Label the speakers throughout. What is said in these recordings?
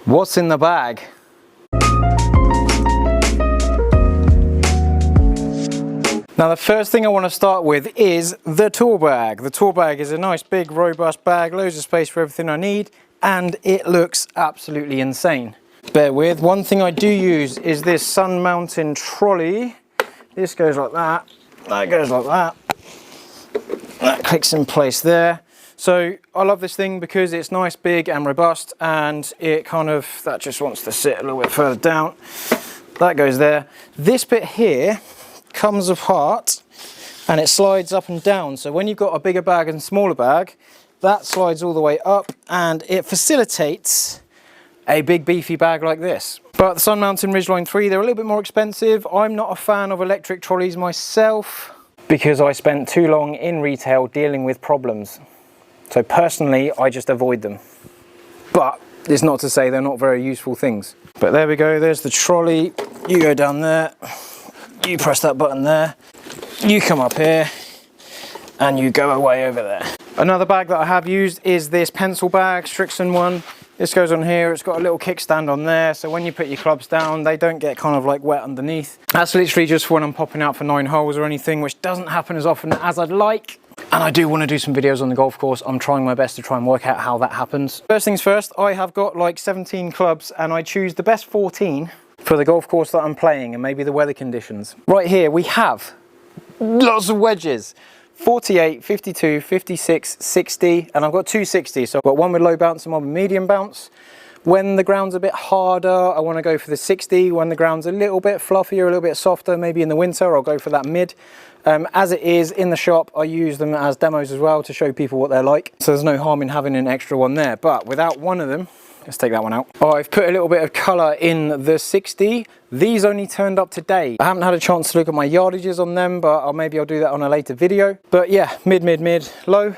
Speaker 1: What's in the bag? Now the first thing I want to start with is the tool bag. The tool bag is a nice big robust bag, loads of space for everything I need, and it looks absolutely insane. Bear with, one thing I do use is this sun mountain trolley. This goes like that, that goes like that, that clicks in place there. So I love this thing because it's nice, big and robust, and it kind of, that just wants to sit a little bit further down. That goes there. This bit here comes apart and it slides up and down. So when you've got a bigger bag and smaller bag, that slides all the way up and it facilitates a big beefy bag like this. But the Sun Mountain Ridgeline 3, they're a little bit more expensive. I'm not a fan of electric trolleys myself because I spent too long in retail dealing with problems. So personally, I just avoid them. But it's not to say they're not very useful things. But there we go, there's the trolley. You go down there, you press that button there, you come up here, and you go away over there. Another bag that I have used is this pencil bag, Srixon one. This goes on here, it's got a little kickstand on there, so when you put your clubs down, they don't get kind of like wet underneath. That's literally just for when I'm popping out for 9 holes or anything, which doesn't happen as often as I'd like. And I do want to do some videos on the golf course. I'm trying my best to try and work out how that happens. First things first, I have got like 17 clubs and I choose the best 14 for the golf course that I'm playing and maybe the weather conditions. Right here we have lots of wedges. 48, 52, 56, 60, and I've got 260. So I've got one with low bounce and one with medium bounce. When the ground's a bit harder, I want to go for the 60. When the ground's a little bit fluffier, a little bit softer, maybe in the winter, I'll go for that mid. As it is in the shop, I use them as demos as well to show people what they're like. So there's no harm in having an extra one there. But without one of them, let's take that one out. Oh, I've put a little bit of colour in the 60. These only turned up today. I haven't had a chance to look at my yardages on them, but maybe I'll do that on a later video. But yeah, mid, low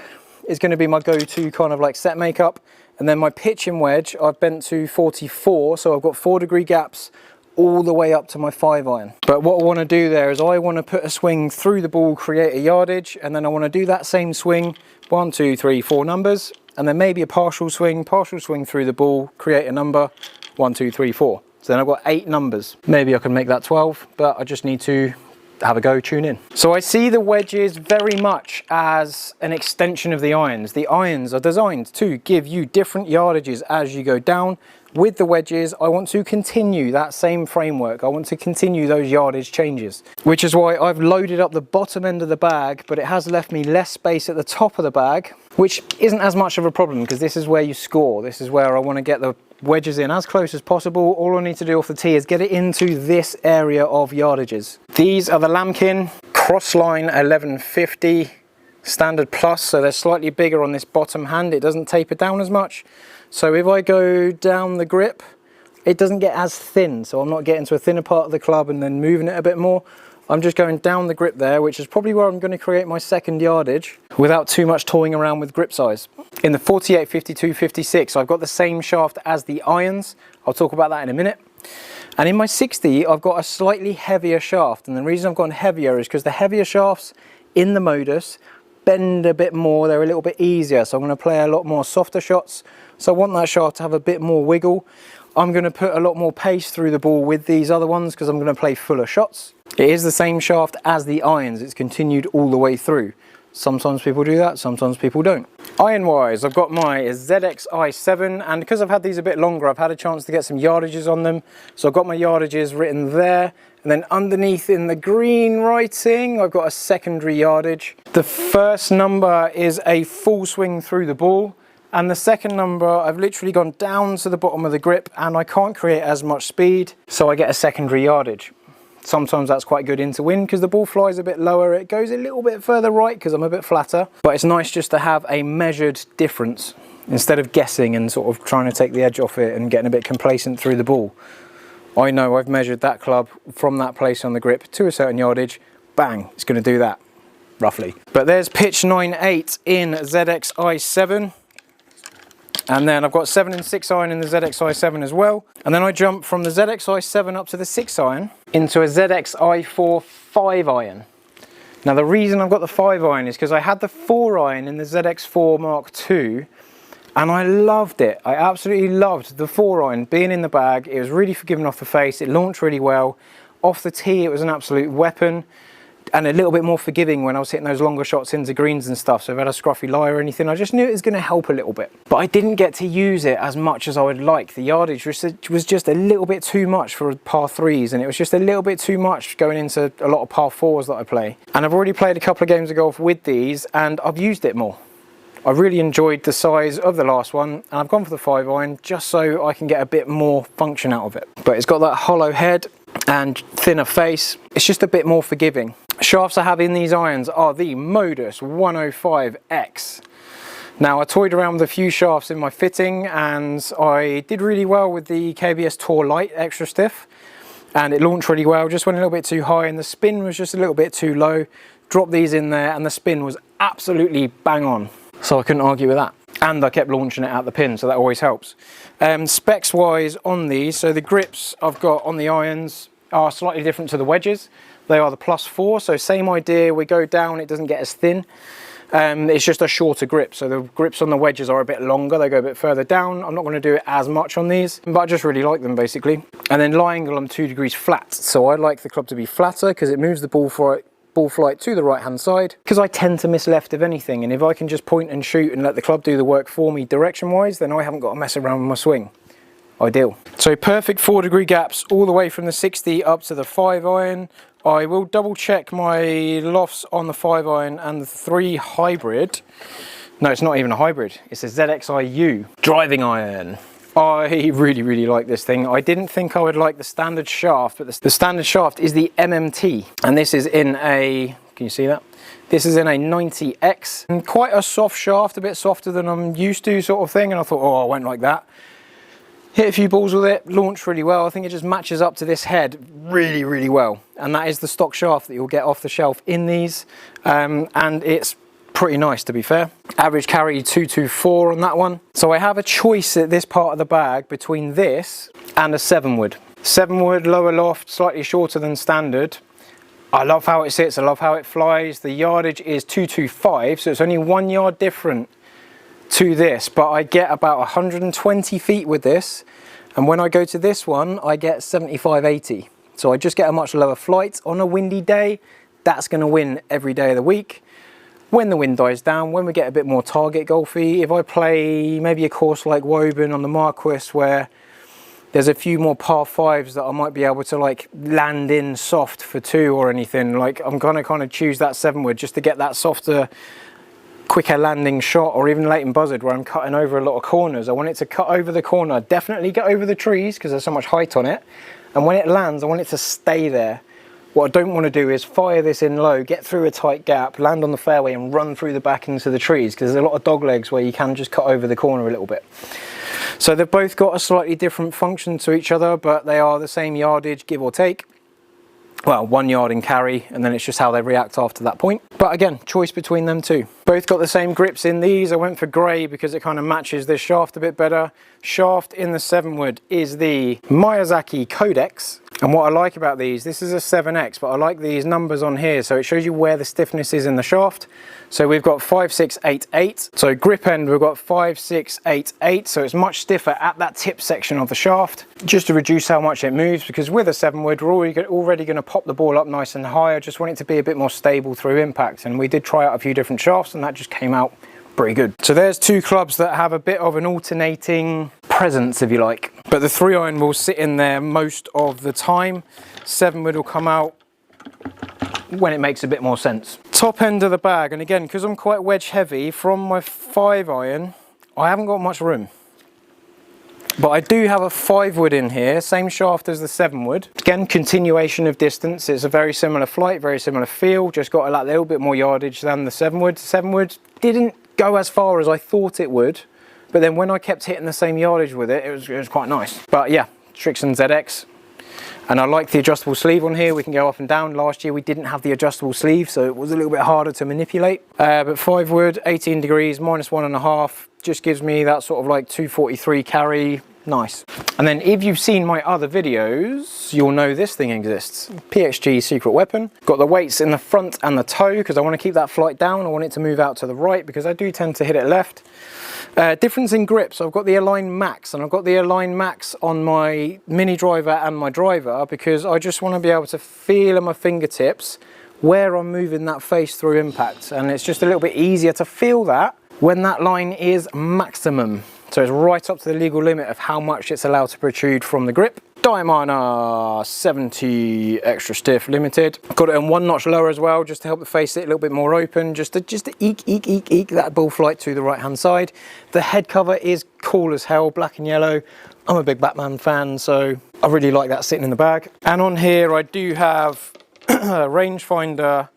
Speaker 1: is going to be my go-to kind of like set makeup. And then my pitch and wedge, I've bent to 44, so I've got 4-degree gaps all the way up to my 5-iron. But what I want to do there is I want to put a swing through the ball, create a yardage, and then I want to do that same swing, 1, 2, 3, 4 numbers, and then maybe a partial swing through the ball, create a number, 1, 2, 3, 4. So then I've got 8 numbers. Maybe I can make that 12, but I just need to have a go, tune in. So I see the wedges very much as an extension of the irons. The irons are designed to give you different yardages as you go down. With the wedges, I want to continue that same framework. I want to continue those yardage changes, which is why I've loaded up the bottom end of the bag, but it has left me less space at the top of the bag, which isn't as much of a problem because this is where you score. This is where I want to get the wedges in as close as possible. All I need to do off the tee is get it into this area of yardages. These are the Lamkin Crossline 1150 Standard Plus, so they're slightly bigger on this bottom hand. It doesn't taper down as much. So if I go down the grip, it doesn't get as thin. So I'm not getting to a thinner part of the club and then moving it a bit more. I'm just going down the grip there, which is probably where I'm going to create my second yardage without too much toying around with grip size. In the 48, 52, 56, I've got the same shaft as the irons. I'll talk about that in a minute. And in my 60, I've got a slightly heavier shaft. And the reason I've gone heavier is because the heavier shafts in the Modus bend a bit more. They're a little bit easier. So I'm going to play a lot more softer shots. So I want that shaft to have a bit more wiggle. I'm going to put a lot more pace through the ball with these other ones because I'm going to play fuller shots. It is the same shaft as the irons. It's continued all the way through. Sometimes people do that, sometimes people don't. Iron wise, I've got my ZXi7, and because I've had these a bit longer, I've had a chance to get some yardages on them. So I've got my yardages written there, and then underneath in the green writing, I've got a secondary yardage. The first number is a full swing through the ball. And the second number, I've literally gone down to the bottom of the grip and I can't create as much speed, so I get a secondary yardage. Sometimes that's quite good into wind because the ball flies a bit lower. It goes a little bit further right because I'm a bit flatter, but it's nice just to have a measured difference instead of guessing and sort of trying to take the edge off it and getting a bit complacent through the ball. I know I've measured that club from that place on the grip to a certain yardage, bang, it's going to do that, roughly. But there's pitch 9.8 in ZXi7. And then I've got 7 and 6 iron in the ZXi7 as well. And then I jump from the ZXi7 up to the 6 iron into a ZXi4 5 iron. Now the reason I've got the 5 iron is because I had the 4 iron in the ZX4 Mark II and I loved it. I absolutely loved the 4-iron being in the bag. It was really forgiving off the face. It launched really well. Off the tee, it was an absolute weapon, and a little bit more forgiving when I was hitting those longer shots into greens and stuff. So if I had a scruffy lie or anything, I just knew it was going to help a little bit. But I didn't get to use it as much as I would like. The yardage was just a little bit too much for par 3s, and it was just a little bit too much going into a lot of par 4s that I play. And I've already played a couple of games of golf with these, and I've used it more. I really enjoyed the size of the last one, and I've gone for the 5-iron just so I can get a bit more function out of it. But it's got that hollow head and thinner face. It's just a bit more forgiving. Shafts I have in these irons are the Modus 105X. Now, I toyed around with a few shafts in my fitting, and I did really well with the KBS Tour Light Extra Stiff, and it launched really well. Just went a little bit too high, and the spin was just a little bit too low. Dropped these in there, and the spin was absolutely bang on. So I couldn't argue with that. And I kept launching it out the pin, so that always helps. Specs wise on these, so the grips I've got on the irons are slightly different to the wedges. They are the +4, so same idea. We go down, it doesn't get as thin. It's just a shorter grip. So the grips on the wedges are a bit longer. They go a bit further down. I'm not going to do it as much on these, but I just really like them basically. And then lie angle, I'm 2 degrees flat. So I like the club to be flatter because it moves the ball flight to the right hand side, because I tend to miss left of anything, and if I can just point and shoot and let the club do the work for me direction wise, then I haven't got to mess around with my swing. Ideal. So perfect 4-degree gaps all the way from the 60 up to the 5-iron. I will double check my lofts on the 5-iron and the 3 hybrid. No, it's not even a hybrid, it's a ZXiU driving iron. I really like this thing. I didn't think I would like the standard shaft, but the standard shaft is the MMT, and this is in a, can you see that? This is in a 90X, and quite a soft shaft, a bit softer than I'm used to sort of thing, and I thought, oh, I won't like that. Hit a few balls with it, launched really well. I think it just matches up to this head really well, and that is the stock shaft that you'll get off the shelf in these, and it's pretty nice, to be fair. Average carry 224 on that one. So I have a choice at this part of the bag between this and a 7-wood. 7-wood, lower loft, slightly shorter than standard. I love how it sits, I love how it flies. The yardage is 225, so it's only 1 yard different to this, but I get about 120 feet with this, and when I go to this one I get 75-80. So I just get a much lower flight. On a windy day, that's going to win every day of the week. When the wind dies down, when we get a bit more target golfy, if I play maybe a course like Woburn on the Marquis where there's a few more par 5s that I might be able to like land in soft for 2 or anything, like I'm gonna kind of choose that 7-wood just to get that softer, quicker landing shot. Or even Leighton Buzzard where I'm cutting over a lot of corners, I want it to cut over the corner, definitely get over the trees because there's so much height on it, and when it lands I want it to stay there. What I don't want to do is fire this in low, get through a tight gap, land on the fairway and run through the back into the trees, because there's a lot of dog legs where you can just cut over the corner a little bit. So they've both got a slightly different function to each other, but they are the same yardage, give or take. Well, 1 yard in carry, and then it's just how they react after that point. But again, choice between them two. Both got the same grips in these. I went for grey because it kind of matches this shaft a bit better. Shaft in the 7-wood is the Miyazaki Codex. And what I like about these, this is a 7X, but I like these numbers on here, so it shows you where the stiffness is in the shaft. So we've got 5688. So grip end, we've got 5688. So it's much stiffer at that tip section of the shaft, just to reduce how much it moves, because with a 7-wood, we're already going to pop the ball up nice and high. I just want it to be a bit more stable through impact. And we did try out a few different shafts, and that just came out pretty good. So there's 2 clubs that have a bit of an alternating presence, if you like. But the 3-iron will sit in there most of the time. 7-wood will come out when it makes a bit more sense. Top end of the bag, and again, because I'm quite wedge heavy, from my 5-iron, I haven't got much room. But I do have a 5-wood in here, same shaft as the 7-wood. Again, continuation of distance. It's a very similar flight, very similar feel, just got a little bit more yardage than the 7-wood. 7-wood didn't go as far as I thought it would, but then when I kept hitting the same yardage with it, it was quite nice. But yeah, Srixon ZX. And I like the adjustable sleeve on here. We can go up and down. Last year we didn't have the adjustable sleeve, so it was a little bit harder to manipulate. But 5-wood, 18 degrees, -1.5, just gives me that sort of like 243 carry. Nice. And then if you've seen my other videos, you'll know this thing exists. PXG secret weapon. Got the weights in the front and the toe because I want to keep that flight down. I want it to move out to the right because I do tend to hit it left. Difference in grips. I've got the Align Max, and I've got the Align Max on my mini driver and my driver because I just want to be able to feel on my fingertips where I'm moving that face through impact, and it's just a little bit easier to feel that when that line is maximum. So it's right up to the legal limit of how much it's allowed to protrude from the grip. Diamana 70 extra stiff limited. Got it on one notch lower as well, just to help the face sit a little bit more open, just to eke that ball flight to the right hand side. The head cover is cool as hell, black and yellow. I'm a big Batman fan, so I really like that sitting in the bag. And on here I do have a rangefinder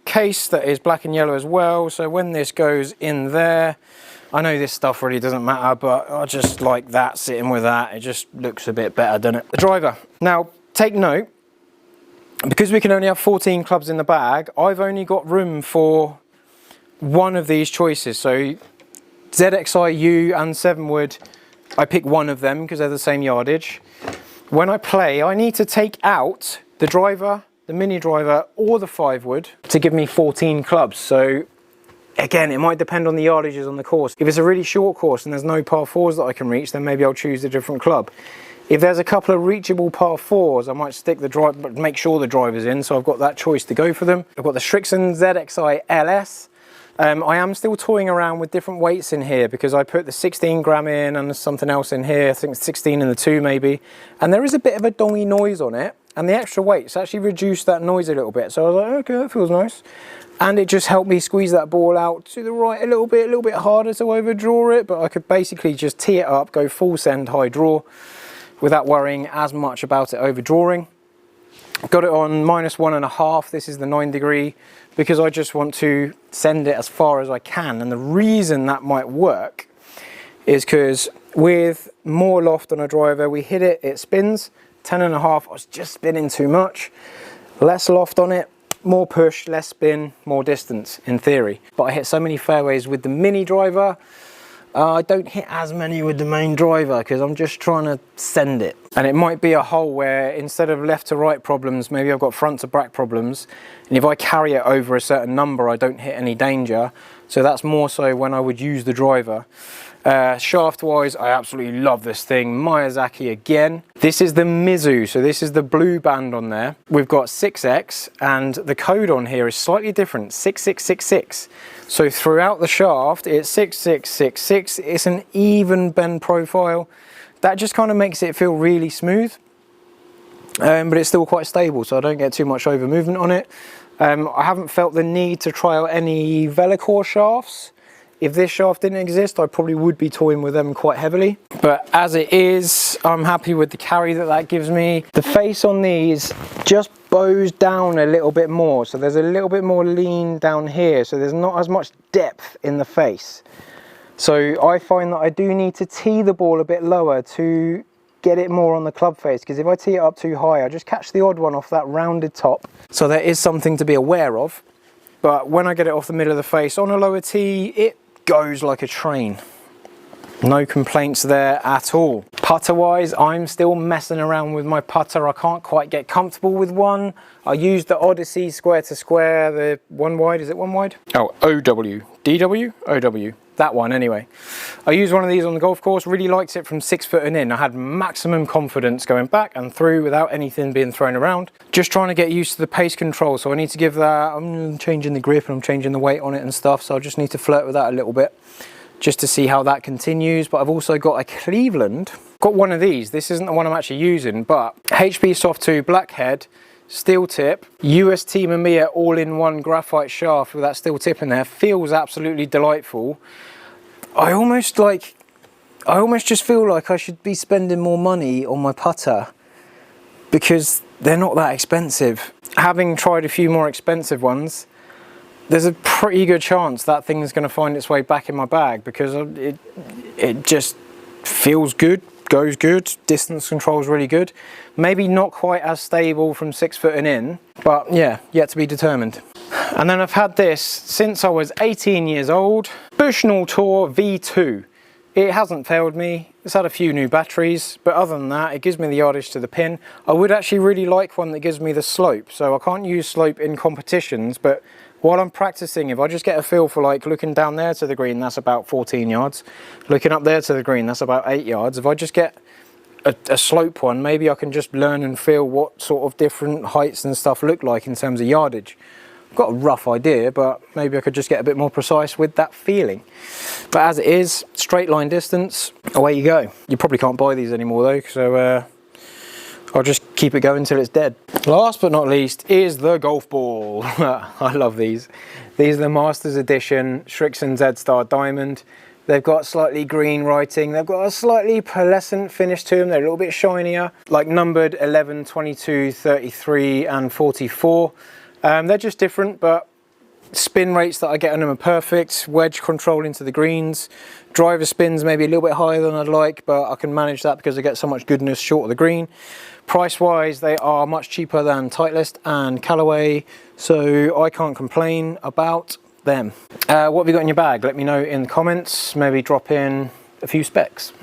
Speaker 1: case that is black and yellow as well, so when this goes in there, I know this stuff really doesn't matter, but I just like that sitting with that. It just looks a bit better, doesn't it? The driver. Now, take note, because we can only have 14 clubs in the bag, I've only got room for one of these choices. So ZXiU and 7-wood, I pick one of them because they're the same yardage. When I play, I need to take out the driver, the mini driver, or the 5-wood to give me 14 clubs. So again, it might depend on the yardages on the course. If it's a really short course and there's no par 4s that I can reach, then maybe I'll choose a different club. If there's a couple of reachable par 4s, I might stick the drive, but make sure the driver's in, so I've got that choice to go for them. I've got the Srixon ZXi LS. I am still toying around with different weights in here because I put the 16 gram in and there's something else in here. I think it's 16 in the 2 maybe. And there is a bit of a dongy noise on it, and the extra weights actually reduced that noise a little bit. So I was like, okay, that feels nice. And it just helped me squeeze that ball out to the right a little bit harder to overdraw it, but I could basically just tee it up, go full send, high draw, without worrying as much about it overdrawing. Got it on -1.5, this is the 9 degree, because I just want to send it as far as I can. And the reason that might work is because with more loft on a driver, we hit it, it spins. 10.5, I was just spinning too much. Less loft on it, more push, less spin, more distance in theory. But I hit so many fairways with the mini driver, I don't hit as many with the main driver because I'm just trying to send it. And it might be a hole where instead of left to right problems, maybe I've got front to back problems. And if I carry it over a certain number, I don't hit any danger. So that's more so when I would use the driver. Shaft wise, I absolutely love this thing. Miyazaki again. This is the Mizu, so this is the blue band on there. We've got 6X, and the code on here is slightly different, 6666. So throughout the shaft, it's 6666. It's an even bend profile. That just kind of makes it feel really smooth, but it's still quite stable, so I don't get too much over movement on it. I haven't felt the need to try out any Velocore shafts. If this shaft didn't exist, I probably would be toying with them quite heavily. But as it is, I'm happy with the carry that that gives me. The face on these just bows down a little bit more. So there's a little bit more lean down here. So there's not as much depth in the face. So I find that I do need to tee the ball a bit lower to get it more on the club face. Because if I tee it up too high, I just catch the odd one off that rounded top. So there is something to be aware of. But when I get it off the middle of the face on a lower tee, it goes like a train. No complaints there at all. Putter wise, I'm still messing around with my putter. I can't quite get comfortable with one. I used the Odyssey square to square, the 1 wide, is it 1 wide? Oh, OW, DW, OW, that one anyway. I used one of these on the golf course, really liked it from 6 foot and in. I had maximum confidence going back and through without anything being thrown around. Just trying to get used to the pace control, so I need to give that, I'm changing the grip and I'm changing the weight on it and stuff, so I just need to flirt with that a little bit, just to see how that continues. But I've also got a Cleveland, got one of these. This isn't the one I'm actually using, but HB Soft 2 black head, steel tip, UST Mamiya all-in-one graphite shaft with that steel tip in there. Feels absolutely delightful. I almost just feel like I should be spending more money on my putter because they're not that expensive. Having tried a few more expensive ones, there's a pretty good chance that thing is going to find its way back in my bag because it just feels good, goes good, distance control is really good. Maybe not quite as stable from 6 foot and in, but yeah, yet to be determined. And then I've had this since I was 18 years old, Bushnell Tour V2. It hasn't failed me. It's had a few new batteries, but other than that, it gives me the yardage to the pin. I would actually really like one that gives me the slope. So I can't use slope in competitions, but while I'm practicing, if I just get a feel for like looking down there to the green, that's about 14 yards. Looking up there to the green, that's about 8 yards. If I just get a slope one, maybe I can just learn and feel what sort of different heights and stuff look like in terms of yardage. I've got a rough idea, but maybe I could just get a bit more precise with that feeling. But as it is, straight line distance, away you go. You probably can't buy these anymore though, so I'll just keep it going until it's dead. Last but not least is the golf ball. I love these. These are the Masters Edition Srixon Z-Star Diamond. They've got slightly green writing. They've got a slightly pearlescent finish to them. They're a little bit shinier, like numbered 11, 22, 33 and 44. They're just different, but spin rates that I get on them are perfect. Wedge control into the greens. Driver spins maybe a little bit higher than I'd like, but I can manage that because I get so much goodness short of the green. Price wise, they are much cheaper than Titleist and Callaway, so I can't complain about them. What have you got in your bag? Let me know in the comments. Maybe drop in a few specs.